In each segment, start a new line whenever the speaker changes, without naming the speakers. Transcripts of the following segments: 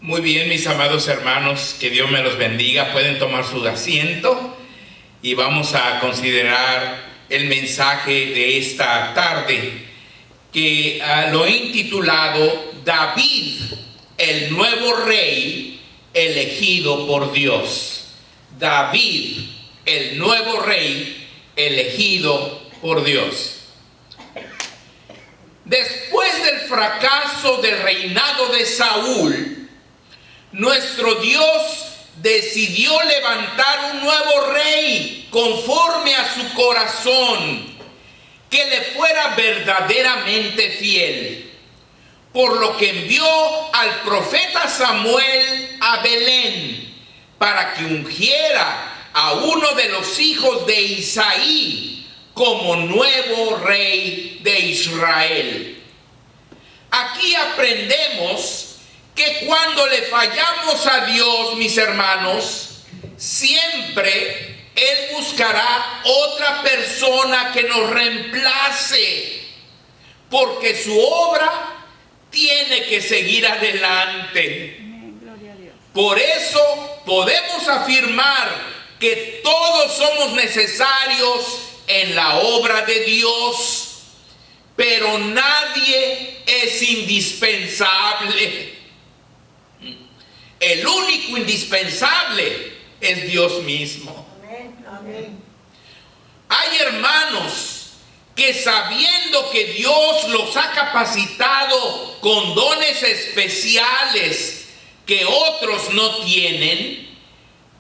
Muy bien, mis amados hermanos, que Dios me los bendiga. Pueden tomar su asiento y vamos a considerar el mensaje de esta tarde, que lo he intitulado David, el nuevo rey elegido por Dios. David, el nuevo rey elegido por Dios. Después del fracaso del reinado de Saúl, nuestro Dios decidió levantar un nuevo rey conforme a su corazón, que le fuera verdaderamente fiel, por lo que envió al profeta Samuel a Belén para que ungiera a uno de los hijos de Isaí como nuevo rey de Israel. Aquí aprendemos que cuando le fallamos a Dios, mis hermanos, siempre Él buscará otra persona que nos reemplace, porque su obra tiene que seguir adelante. Por eso podemos afirmar que todos somos necesarios en la obra de Dios, pero nadie es indispensable. El único indispensable es Dios mismo.
Amén, amén.
Hay hermanos que, sabiendo que Dios los ha capacitado con dones especiales que otros no tienen,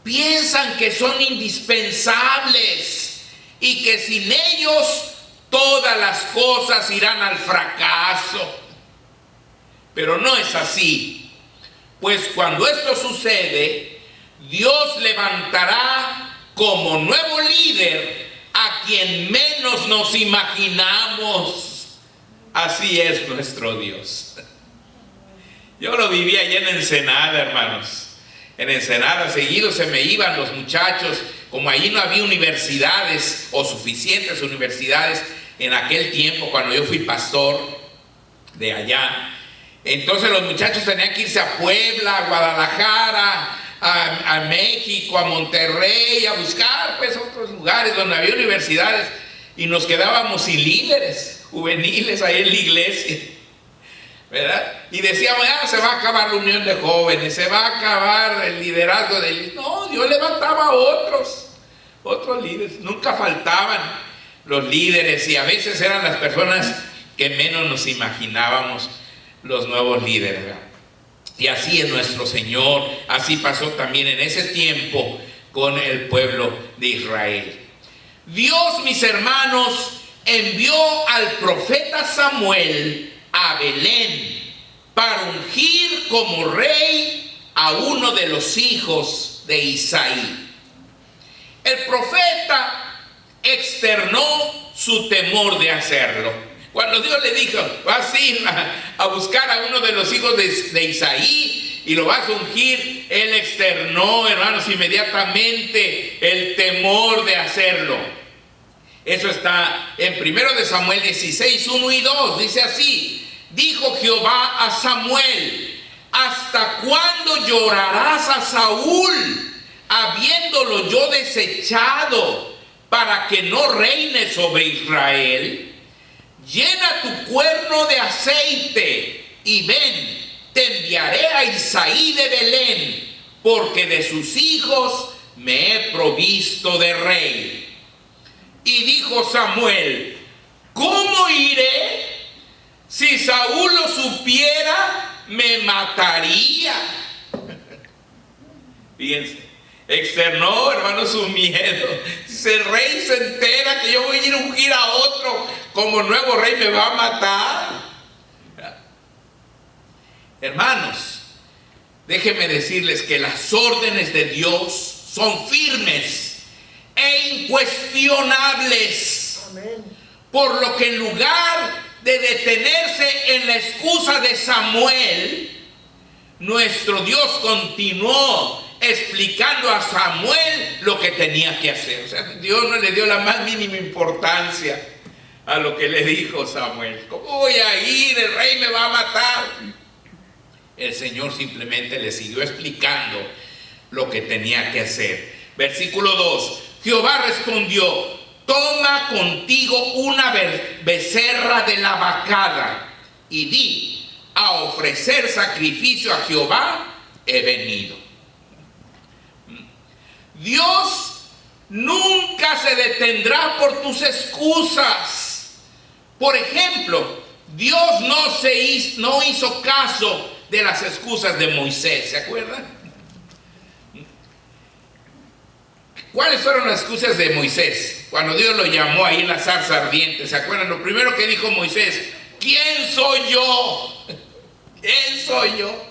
piensan que son indispensables y que sin ellos todas las cosas irán al fracaso. Pero no es así. Pues cuando esto sucede, Dios levantará como nuevo líder a quien menos nos imaginamos. Así es nuestro Dios. Yo lo viví allá en Ensenada, hermanos. En Ensenada seguido se me iban los muchachos, como allí no había universidades o suficientes universidades en aquel tiempo cuando yo fui pastor de allá. Entonces los muchachos tenían que irse a Puebla, a Guadalajara, a México, a Monterrey, a buscar pues otros lugares donde había universidades, y nos quedábamos sin líderes juveniles ahí en la iglesia, ¿verdad? Y decíamos, se va a acabar la unión de jóvenes, se va a acabar el liderazgo de... No, Dios levantaba a otros líderes, nunca faltaban los líderes, y a veces eran las personas que menos nos imaginábamos, los nuevos líderes, ¿verdad? Y así es nuestro Señor. Así pasó también en ese tiempo con el pueblo de Israel. Dios, mis hermanos, envió al profeta Samuel a Belén para ungir como rey a uno de los hijos de Isaí. El profeta externó su temor de hacerlo. Cuando Dios le dijo, vas a ir a buscar a uno de los hijos de Isaí y lo vas a ungir, él externó, hermanos, inmediatamente el temor de hacerlo. Eso está en 1 de Samuel 16, 1 y 2. Dice así: dijo Jehová a Samuel, ¿hasta cuándo llorarás a Saúl, habiéndolo yo desechado, para que no reine sobre Israel? Llena tu cuerno de aceite y ven, te enviaré a Isaí de Belén, porque de sus hijos me he provisto de rey. Y dijo Samuel, ¿cómo iré? Si Saúl lo supiera, me mataría. Fíjense. Externó, hermano, su miedo. Si el rey se entera que yo voy a ir a ungir a otro como nuevo rey, me va a matar. Hermanos, déjenme decirles que las órdenes de Dios son firmes e incuestionables.
Amén.
Por lo que en lugar de detenerse en la excusa de Samuel, nuestro Dios continuó explicando a Samuel lo que tenía que hacer. O sea, Dios no le dio la más mínima importancia a lo que le dijo Samuel. ¿Cómo voy a ir? El rey me va a matar. el Señor simplemente le siguió explicando lo que tenía que hacer. Versículo 2. Jehová respondió: toma contigo una becerra de la vacada y di: a ofrecer sacrificio a Jehová he venido. Dios nunca se detendrá por tus excusas. Por ejemplo, Dios no hizo caso de las excusas de Moisés, ¿se acuerdan? ¿Cuáles fueron las excusas de Moisés cuando Dios lo llamó ahí en la zarza ardiente? ¿Se acuerdan? Lo primero que dijo Moisés: ¿quién soy yo? ¿Quién soy yo?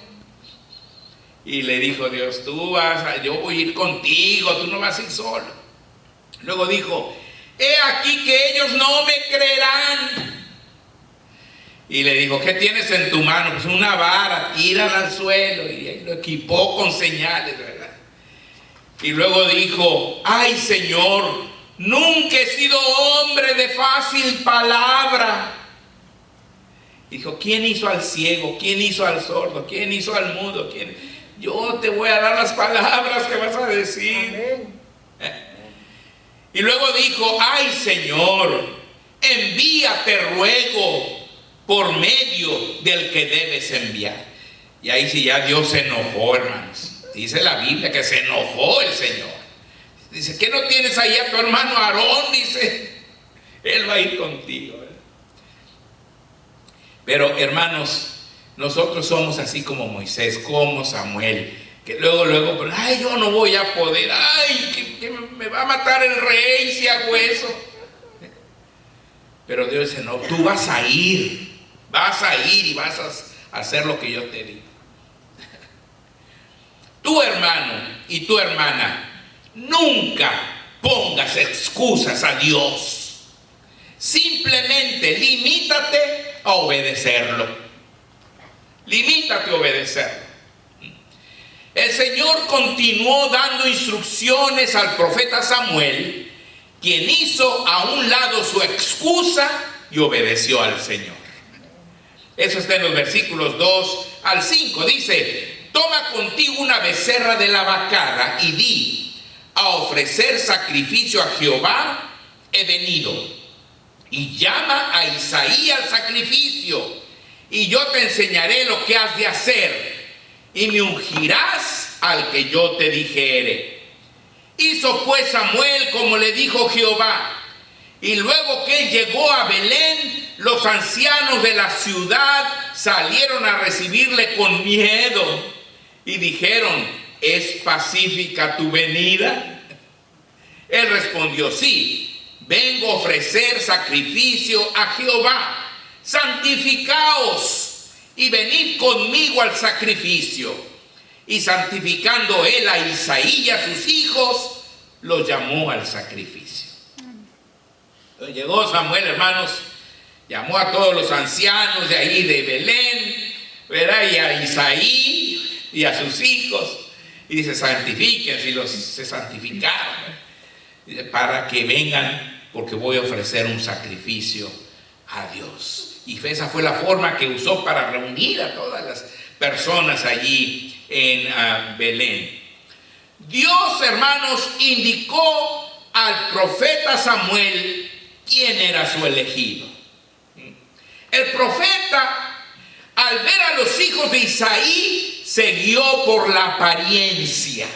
Y le dijo Dios: yo voy a ir contigo, tú no vas a ir solo. Luego dijo: he aquí que ellos no me creerán. Y le dijo: ¿qué tienes en tu mano? Pues una vara, tírala al suelo. Y lo equipó con señales, ¿verdad? Y luego dijo: ay, Señor, nunca he sido hombre de fácil palabra. Dijo: ¿quién hizo al ciego? ¿Quién hizo al sordo? ¿Quién hizo al mudo? Yo te voy a dar las palabras que vas a decir. Y luego dijo: ay, Señor, envíate, ruego, por medio del que debes enviar. Y ahí sí ya Dios se enojó, hermanos. Dice la Biblia que se enojó el Señor. Dice: ¿qué no tienes ahí a tu hermano Aarón? Dice, él va a ir contigo, ¿verdad? Pero hermanos, nosotros somos así como Moisés, como Samuel, que luego, ay, yo no voy a poder, ay, que me va a matar el rey si hago eso. Pero Dios dice: no, tú vas a ir y vas a hacer lo que yo te digo. Tu hermano y tu hermana, nunca pongas excusas a Dios. Simplemente limítate a obedecerlo. Limítate a obedecerlo. El Señor continuó dando instrucciones al profeta Samuel, quien hizo a un lado su excusa y obedeció al Señor. Eso está en los versículos 2 al 5. Dice: toma contigo una becerra de la vacada y di: a ofrecer sacrificio a Jehová he venido. Y llama a Isaí al sacrificio, y yo te enseñaré lo que has de hacer, y me ungirás al que yo te dijere. Hizo pues Samuel como le dijo Jehová. Y luego que él llegó a Belén, los ancianos de la ciudad salieron a recibirle con miedo y dijeron: ¿es pacífica tu venida? Él respondió: sí, vengo a ofrecer sacrificio a Jehová. Santificaos y venid conmigo al sacrificio. Y santificando él a Isaí y a sus hijos, los llamó al sacrificio. Entonces llegó Samuel, hermanos, llamó a todos los ancianos de ahí de Belén, ¿verdad? Y a Isaí y a sus hijos, y dice: santifíquense, y se santificaron, dice, para que vengan, porque voy a ofrecer un sacrificio a Dios. Y esa fue la forma que usó para reunir a todas las personas allí en Belén. Dios, hermanos, indicó al profeta Samuel quién era su elegido. El profeta, al ver a los hijos de Isaí, se guió por la apariencia.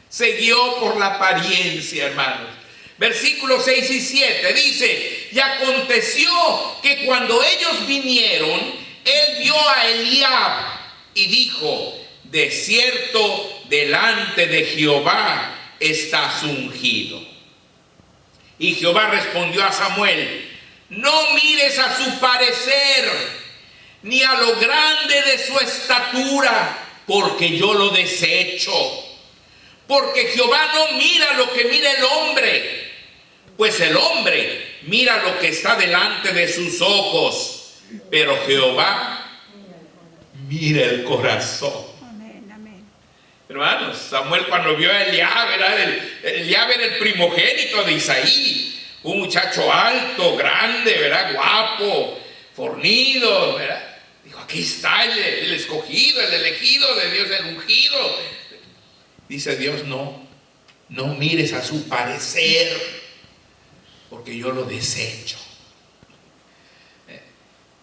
Se guió por la apariencia, hermanos. Versículos 6 y 7 dice: y aconteció que cuando ellos vinieron, él vio a Eliab y dijo: de cierto, delante de Jehová estás ungido. Y Jehová respondió a Samuel: no mires a su parecer, ni a lo grande de su estatura, porque yo lo desecho. Porque Jehová no mira lo que mira el hombre, pues el hombre mira lo que está delante de sus ojos, pero Jehová mira el corazón. Hermanos, Samuel cuando vio a Eliab, Eliab era el primogénito de Isaí, un muchacho alto, grande, ¿verdad? Guapo, fornido, ¿verdad? Dijo: aquí está el escogido, el elegido de Dios, el ungido. Dice Dios, no mires a su parecer, porque yo lo desecho.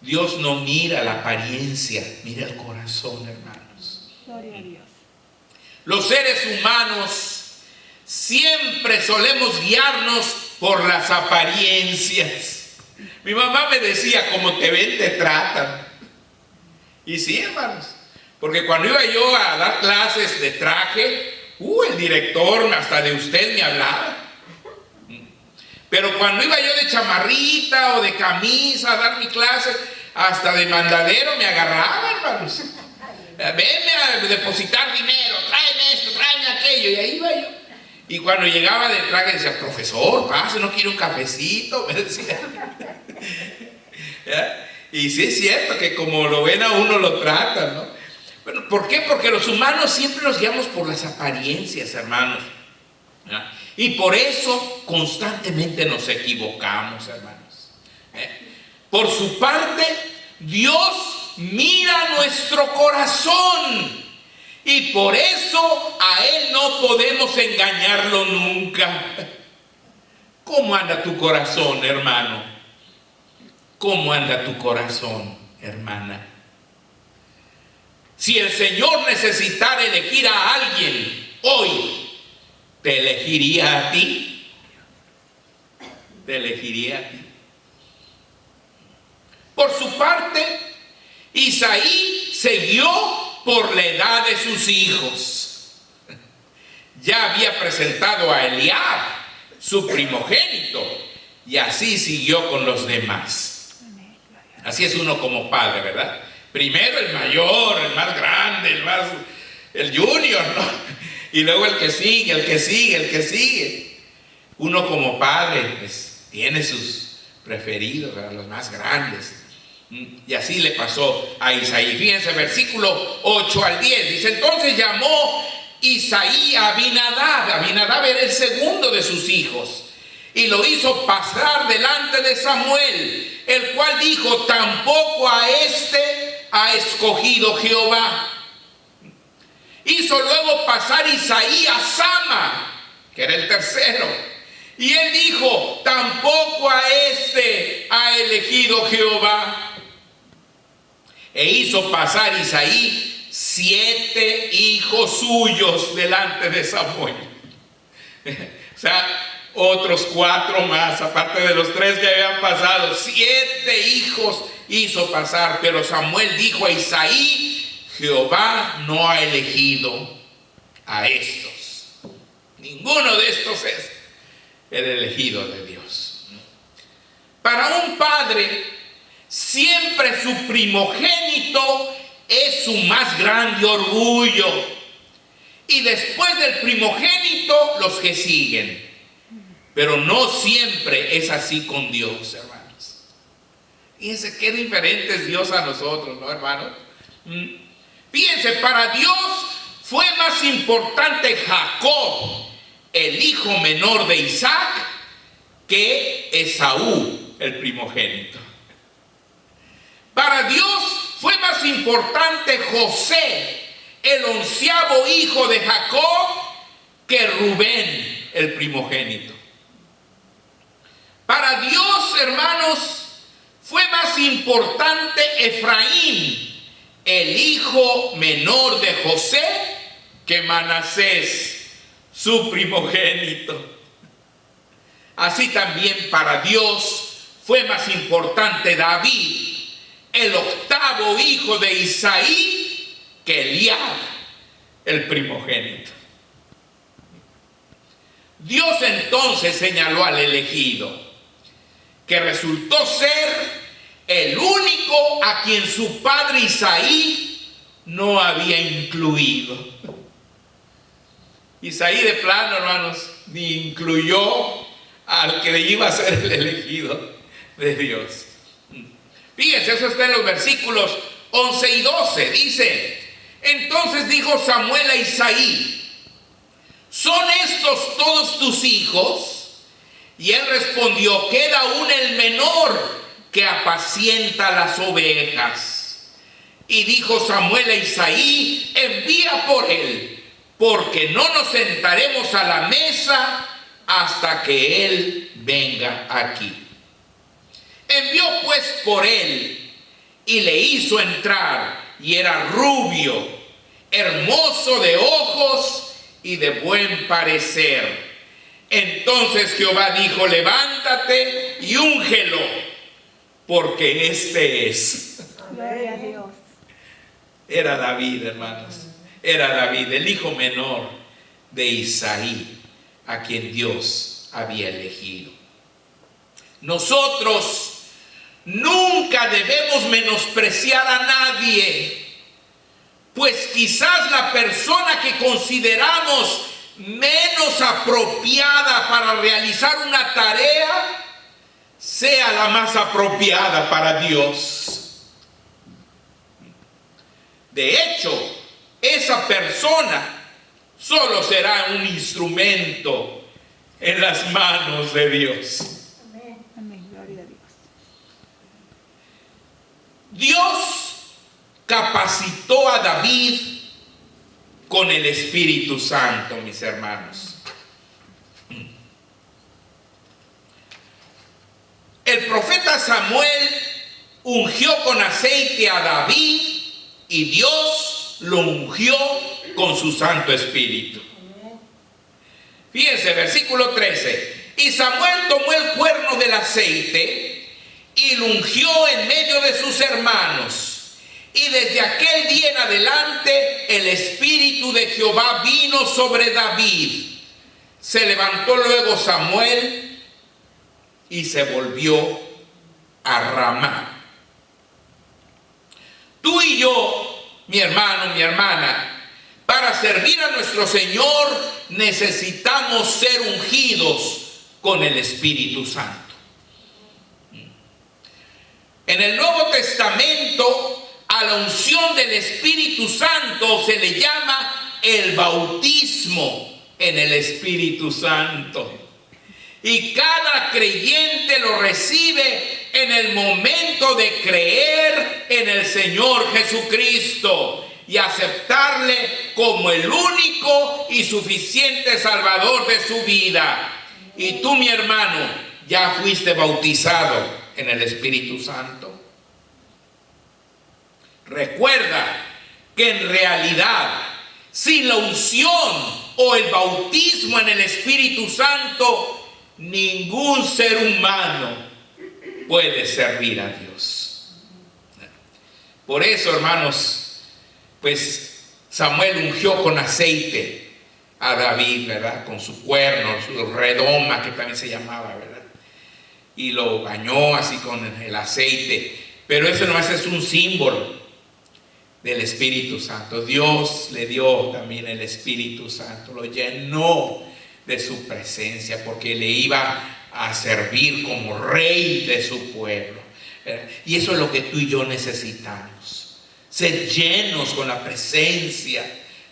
Dios no mira la apariencia, mira el corazón, hermanos.
Gloria a Dios.
Los seres humanos siempre solemos guiarnos por las apariencias. Mi mamá me decía, como te ven, te tratan. Y sí, hermanos, porque cuando iba yo a dar clases de traje, el director hasta de usted me hablaba. Pero cuando iba yo de chamarrita o de camisa a dar mi clase, hasta de mandadero me agarraban, hermanos. Venme a depositar dinero, tráeme esto, tráeme aquello, y ahí iba yo. Y cuando llegaba de traje decía, profesor, pase, ¿no quiere un cafecito? Me decía. ¿Ya? Y sí es cierto que como lo ven a uno lo tratan, ¿no? Bueno, ¿por qué? Porque los humanos siempre nos guiamos por las apariencias, hermanos. ¿Ya? Y por eso constantemente nos equivocamos, hermanos. Por su parte, Dios mira nuestro corazón. Y por eso a Él no podemos engañarlo nunca. ¿Cómo anda tu corazón, hermano? ¿Cómo anda tu corazón, hermana? Si el Señor necesitara elegir a alguien hoy, ¿te elegiría a ti? ¿Te elegiría a ti? Por su parte, Isaí se guió por la edad de sus hijos. Ya había presentado a Eliab, su primogénito, y así siguió con los demás. Así es uno como padre, ¿verdad? Primero el mayor, el más grande, el junior, ¿no? Y luego el que sigue, el que sigue, el que sigue. Uno como padre, pues, tiene sus preferidos, ¿verdad? Los más grandes. Y así le pasó a Isaí. Fíjense, versículo 8 al 10. Dice, entonces llamó Isaí a Abinadab. Abinadab era el segundo de sus hijos. Y lo hizo pasar delante de Samuel, el cual dijo, tampoco a este ha escogido Jehová. Hizo luego pasar Isaí a Sama, que era el tercero. Y él dijo, tampoco a este ha elegido Jehová. E hizo pasar Isaí 7 hijos suyos delante de Samuel. O sea, otros 4 más, aparte de los 3 que habían pasado. 7 hijos hizo pasar, pero Samuel dijo a Isaí, Jehová no ha elegido a estos. Ninguno de estos es el elegido de Dios. Para un padre, siempre su primogénito es su más grande orgullo. Y después del primogénito, los que siguen. Pero no siempre es así con Dios, hermanos. Fíjense qué diferente es Dios a nosotros, ¿no, hermanos? Fíjense, para Dios fue más importante Jacob, el hijo menor de Isaac, que Esaú, el primogénito. Para Dios fue más importante José, el 11º hijo de Jacob, que Rubén, el primogénito. Para Dios, hermanos, fue más importante Efraín, el hijo menor de José, que Manasés, su primogénito. Así también para Dios fue más importante David, el 8º hijo de Isaí, que Eliab, el primogénito. Dios entonces señaló al elegido, que resultó ser el único a quien su padre Isaí no había incluido. Isaí de plano, hermanos, ni incluyó al que iba a ser el elegido de Dios. Fíjense, eso está en los versículos 11 y 12. Dice, entonces dijo Samuel a Isaí, ¿son estos todos tus hijos? Y él respondió, queda aún el menor que apacienta las ovejas. Y dijo Samuel a Isaí: envía por él, porque no nos sentaremos a la mesa hasta que él venga aquí. Envió pues por él y le hizo entrar, y era rubio, hermoso de ojos y de buen parecer. Entonces Jehová dijo: levántate y úngelo, porque este es.
Gloria a Dios.
Era David, hermanos. Era David, el hijo menor de Isaí, a quien Dios había elegido. Nosotros nunca debemos menospreciar a nadie, pues quizás la persona que consideramos menos apropiada para realizar una tarea sea la más apropiada para Dios. De hecho, esa persona solo será un instrumento en las manos de Dios.
Amén. Amén. Gloria a Dios.
Dios capacitó a David con el Espíritu Santo, mis hermanos. El profeta Samuel ungió con aceite a David y Dios lo ungió con su Santo Espíritu. Fíjense, versículo 13. Y Samuel tomó el cuerno del aceite y lo ungió en medio de sus hermanos. Y desde aquel día en adelante el Espíritu de Jehová vino sobre David. Se levantó luego Samuel y se volvió a Ramá. Tú y yo, mi hermano, mi hermana, para servir a nuestro Señor necesitamos ser ungidos con el Espíritu Santo. En el Nuevo Testamento, a la unción del Espíritu Santo se le llama el bautismo en el Espíritu Santo. Y cada creyente lo recibe en el momento de creer en el Señor Jesucristo y aceptarle como el único y suficiente Salvador de su vida. Y tú, mi hermano, ya fuiste bautizado en el Espíritu Santo. Recuerda que en realidad, sin la unción o el bautismo en el Espíritu Santo, ningún ser humano puede servir a Dios. Por eso, hermanos, pues Samuel ungió con aceite a David, ¿verdad? Con su cuerno, su redoma, que también se llamaba, ¿verdad? Y lo bañó así con el aceite. Pero eso nomás es un símbolo del Espíritu Santo. Dios le dio también el Espíritu Santo, lo llenó de su presencia, porque le iba a servir como rey de su pueblo. Y eso es lo que tú y yo necesitamos: ser llenos con la presencia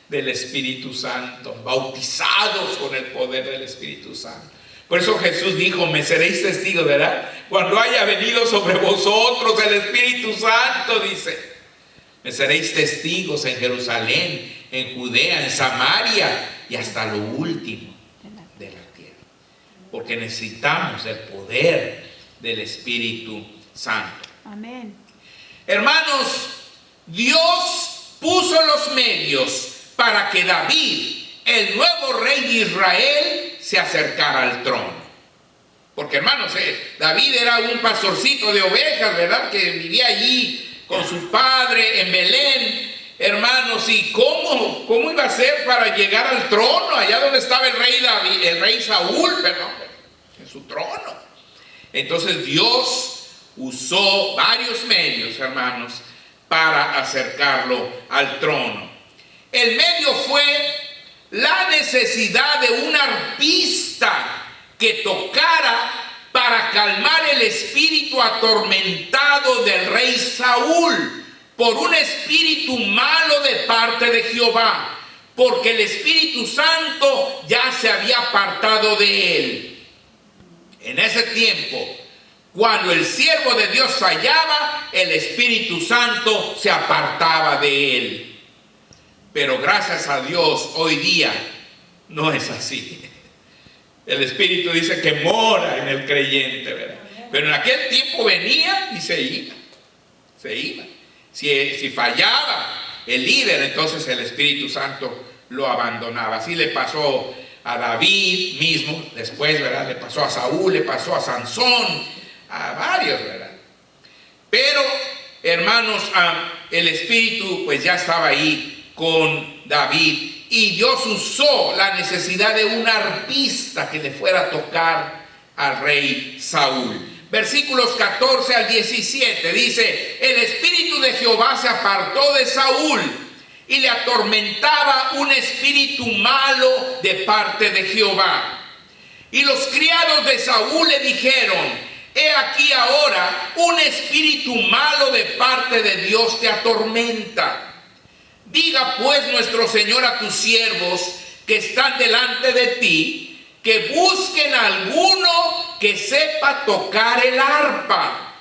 del Espíritu Santo, bautizados con el poder del Espíritu Santo. Por eso Jesús dijo: me seréis testigos, ¿verdad? Cuando haya venido sobre vosotros el Espíritu Santo, dice, me seréis testigos en Jerusalén, en Judea, en Samaria y hasta lo último de la tierra. Porque necesitamos el poder del Espíritu Santo.
Amén.
Hermanos, Dios puso los medios para que David, el nuevo rey de Israel, se acercara al trono. Porque, hermanos, David era un pastorcito de ovejas, ¿verdad? Que vivía allí con su padre en Belén. Hermanos, ¿y cómo iba a ser para llegar al trono? Allá donde estaba el rey David, el rey Saúl, perdón, en su trono. Entonces Dios usó varios medios, hermanos, para acercarlo al trono. El medio fue la necesidad de un arpista que tocara para calmar el espíritu atormentado del rey Saúl por un espíritu malo de parte de Jehová, porque el Espíritu Santo ya se había apartado de él. En ese tiempo, Cuando el siervo de Dios fallaba, el Espíritu Santo se apartaba de él. Pero gracias a Dios, hoy día no es así. El Espíritu dice que mora en el creyente, ¿verdad? Pero en aquel tiempo venía y se iba. Se iba. Si fallaba el líder, entonces el Espíritu Santo lo abandonaba. Así le pasó a David mismo, después, ¿verdad? Le pasó a Saúl, le pasó a Sansón, a varios, ¿verdad? Pero, hermanos, el Espíritu pues ya estaba ahí con David, y Dios usó la necesidad de un arpista que le fuera a tocar al rey Saúl. Versículos 14 al 17 dice: el Espíritu de Jehová se apartó de Saúl, y le atormentaba un espíritu malo de parte de Jehová. Y los criados de Saúl le dijeron: he aquí ahora un espíritu malo de parte de Dios te atormenta. Diga pues nuestro Señor a tus siervos que están delante de ti, que busquen a alguno que sepa tocar el arpa,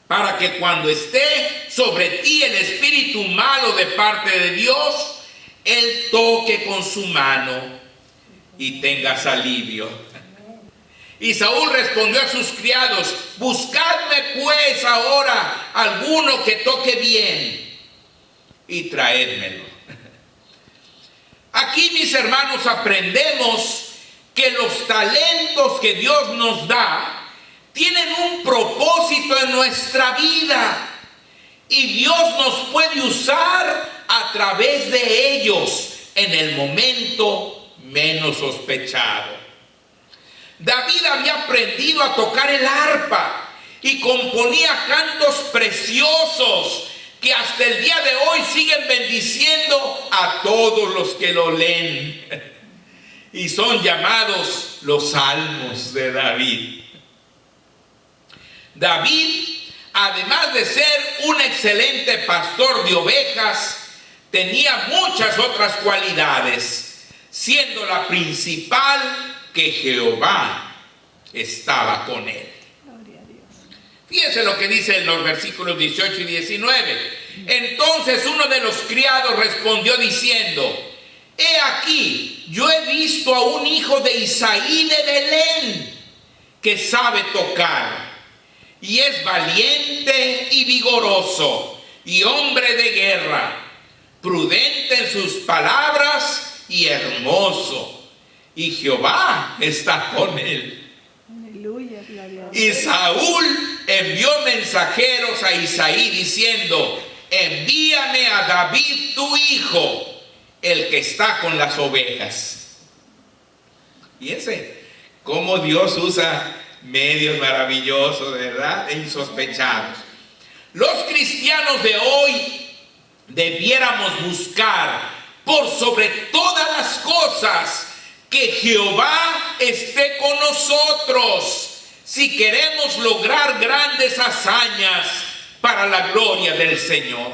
para que cuando esté sobre ti el espíritu malo de parte de Dios, él toque con su mano y tengas alivio. Y Saúl respondió a sus criados: buscadme pues ahora alguno que toque bien y traédmelo. Aquí, mis hermanos, aprendemos que los talentos que Dios nos da tienen un propósito en nuestra vida, y Dios nos puede usar a través de ellos en el momento menos sospechado. David había aprendido a tocar el arpa y componía cantos preciosos que hasta el día de hoy siguen bendiciendo a todos los que lo leen. Y son llamados los salmos de David. David, además de ser un excelente pastor de ovejas, tenía muchas otras cualidades, siendo la principal que Jehová estaba con él.
Gloria a Dios.
Fíjense lo que dice en los versículos 18 y 19. Entonces uno de los criados respondió diciendo: he aquí, yo he visto a un hijo de Isaí de Belén que sabe tocar, y es valiente y vigoroso, y hombre de guerra, prudente en sus palabras y hermoso, y Jehová está con él.
Aleluya, gloria a Dios.
Y Saúl envió mensajeros a Isaí diciendo: envíame a David tu hijo, el que está con las ovejas. Fíjense cómo Dios usa medios maravillosos, ¿verdad? E insospechados. Los cristianos de hoy debiéramos buscar por sobre todas las cosas que Jehová esté con nosotros si queremos lograr grandes hazañas para la gloria del Señor.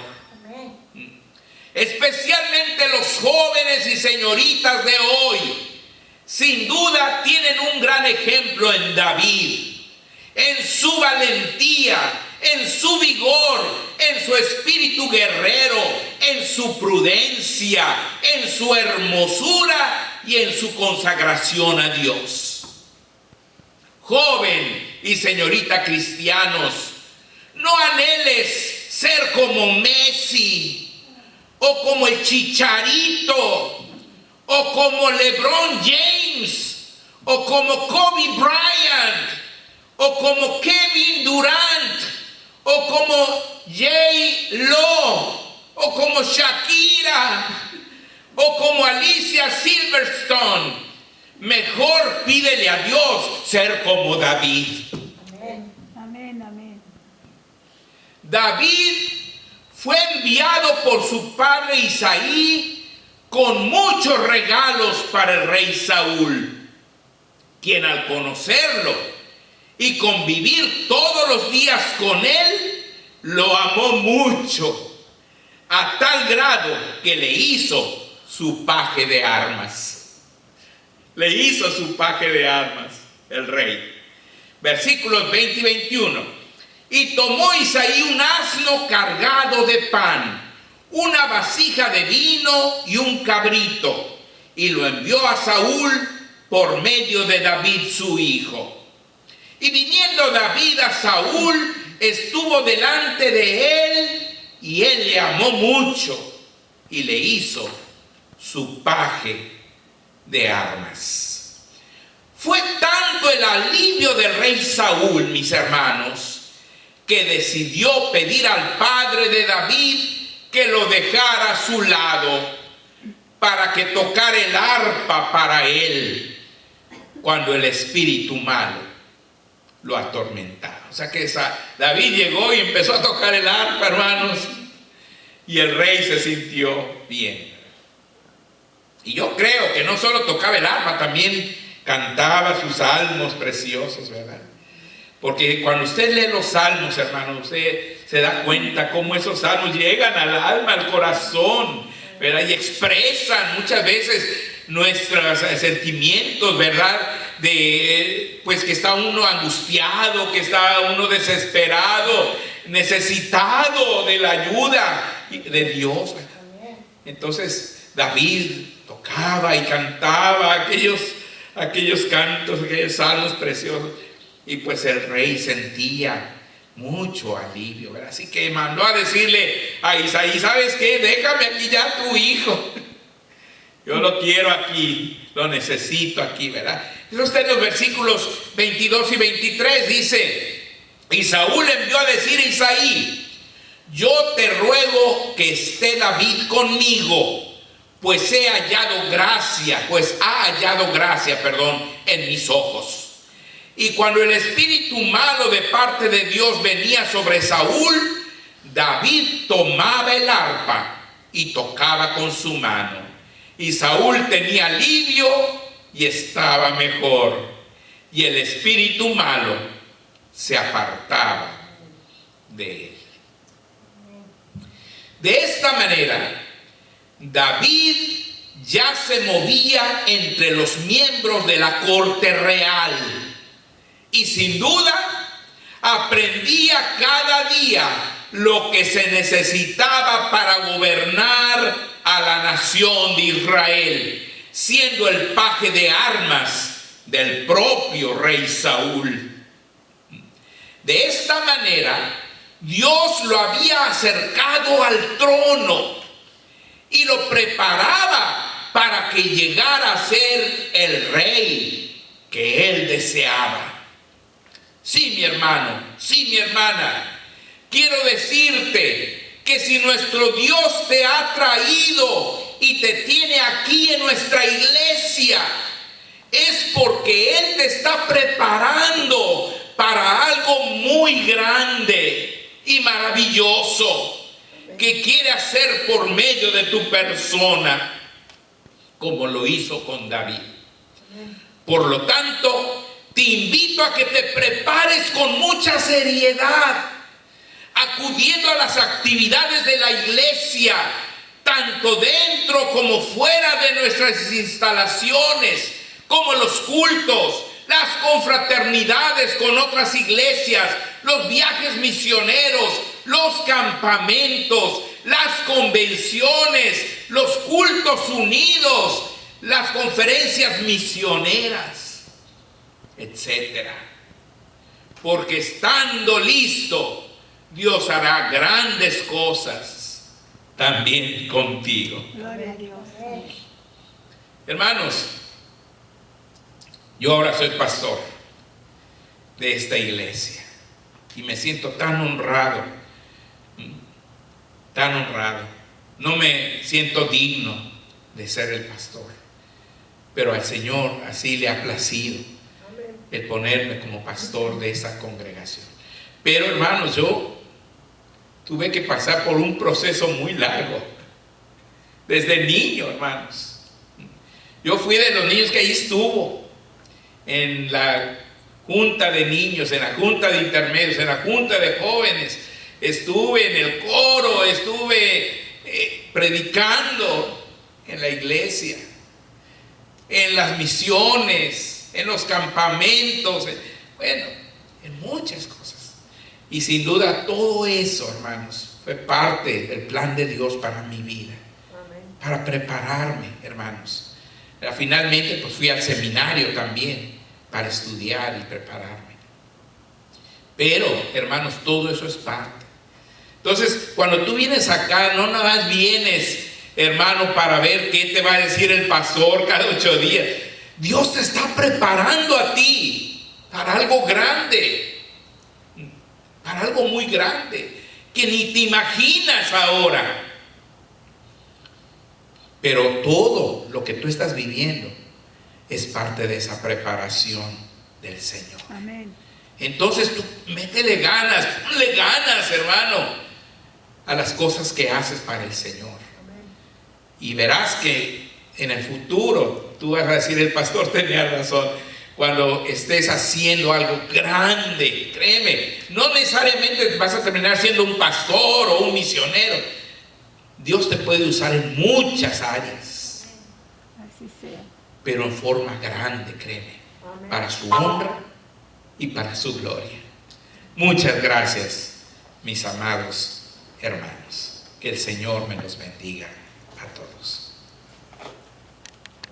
Especialmente los jóvenes y señoritas de hoy, sin duda tienen un gran ejemplo en David, en su valentía, en su vigor, en su espíritu guerrero, en su prudencia, en su hermosura y en su consagración a Dios. Joven y señorita cristianos, no anheles ser como Messi, o como el Chicharito, o como LeBron James, o como Kobe Bryant, o como Kevin Durant, o como J-Lo, o como Shakira, o como Alicia Silverstone. Mejor pídele a Dios ser como David.
Amén, amén.
David fue enviado por su padre Isaí con muchos regalos para el rey Saúl, quien al conocerlo y convivir todos los días con él, lo amó mucho, a tal grado que le hizo su paje de armas. Le hizo su paje de armas el rey. Versículos 20 y 21. Y tomó Isaí un asno cargado de pan, una vasija de vino y un cabrito, y lo envió a Saúl por medio de David su hijo. Y viniendo David a Saúl, estuvo delante de él, y él le amó mucho, y le hizo su paje de armas. Fue tanto el alivio del rey Saúl, mis hermanos, que decidió pedir al padre de David que lo dejara a su lado para que tocara el arpa para él cuando el espíritu malo lo atormentaba. O sea que David llegó y empezó a tocar el arpa, hermanos, y el rey se sintió bien. Y yo creo que no solo tocaba el arpa, también cantaba sus salmos preciosos, ¿verdad? Porque cuando usted lee los salmos, hermano, usted se da cuenta cómo esos salmos llegan al alma, al corazón, ¿verdad? Y expresan muchas veces nuestros sentimientos, ¿verdad? Pues que está uno angustiado, que está uno desesperado, necesitado de la ayuda de Dios, ¿verdad? Entonces David tocaba y cantaba aquellos cantos, aquellos salmos preciosos. Y pues el rey sentía mucho alivio, ¿verdad? Así que mandó a decirle a Isaí: ¿sabes qué? Déjame aquí ya tu hijo. Yo lo quiero aquí, lo necesito aquí, ¿verdad? Eso está en los versículos 22 y 23. Dice: y Saúl envió a decir a Isaí: yo te ruego que esté David conmigo, pues ha hallado gracia en mis ojos. Y cuando el espíritu malo de parte de Dios venía sobre Saúl, David tomaba el arpa y tocaba con su mano. Y Saúl tenía alivio y estaba mejor. Y el espíritu malo se apartaba de él. De esta manera, David ya se movía entre los miembros de la corte real. Y sin duda, aprendía cada día lo que se necesitaba para gobernar a la nación de Israel, siendo el paje de armas del propio rey Saúl. De esta manera, Dios lo había acercado al trono y lo preparaba para que llegara a ser el rey que él deseaba. Sí, mi hermano, sí, mi hermana, quiero decirte que si nuestro Dios te ha traído y te tiene aquí en nuestra iglesia, es porque Él te está preparando para algo muy grande y maravilloso que quiere hacer por medio de tu persona, como lo hizo con David. Por lo tanto, te invito a que te prepares con mucha seriedad, acudiendo a las actividades de la iglesia, tanto dentro como fuera de nuestras instalaciones, como los cultos, las confraternidades con otras iglesias, los viajes misioneros, los campamentos, las convenciones, los cultos unidos, las conferencias misioneras, etcétera. Porque estando listo, Dios hará grandes cosas también contigo.
Gloria a Dios.
Hermanos, yo ahora soy pastor de esta iglesia y me siento tan honrado, tan honrado. No me siento digno de ser el pastor, pero al Señor así le ha placido el ponerme como pastor de esta congregación. Pero hermanos, yo tuve que pasar por un proceso muy largo desde niño, hermanos. Yo fui de los niños que ahí estuvo en la junta de niños, en la junta de intermedios, en la junta de jóvenes. Estuve en el coro, estuve predicando en la iglesia, en las misiones, en los campamentos. Bueno, en muchas cosas. Y sin duda todo eso, hermanos, fue parte del plan de Dios para mi vida. Amén. Para prepararme, hermanos. Finalmente pues fui al seminario también para estudiar y prepararme. Pero, hermanos, todo eso es parte. Entonces, cuando tú vienes acá, no nada más vienes, hermano, para ver qué te va a decir el pastor cada 8 días. Dios te está preparando a ti para algo grande, para algo muy grande, que ni te imaginas ahora. Pero todo lo que tú estás viviendo es parte de esa preparación del Señor.
Amén.
Entonces tú métele ganas, ponle ganas, hermano, a las cosas que haces para el Señor. Amén. Y verás que en el futuro tú vas a decir, el pastor tenía razón. Cuando estés haciendo algo grande, créeme, no necesariamente vas a terminar siendo un pastor o un misionero. Dios te puede usar en muchas áreas.
Así sea.
Pero en forma grande, créeme. Amén. Para su honra y para su gloria. Muchas gracias, mis amados hermanos. Que el Señor me los bendiga a todos.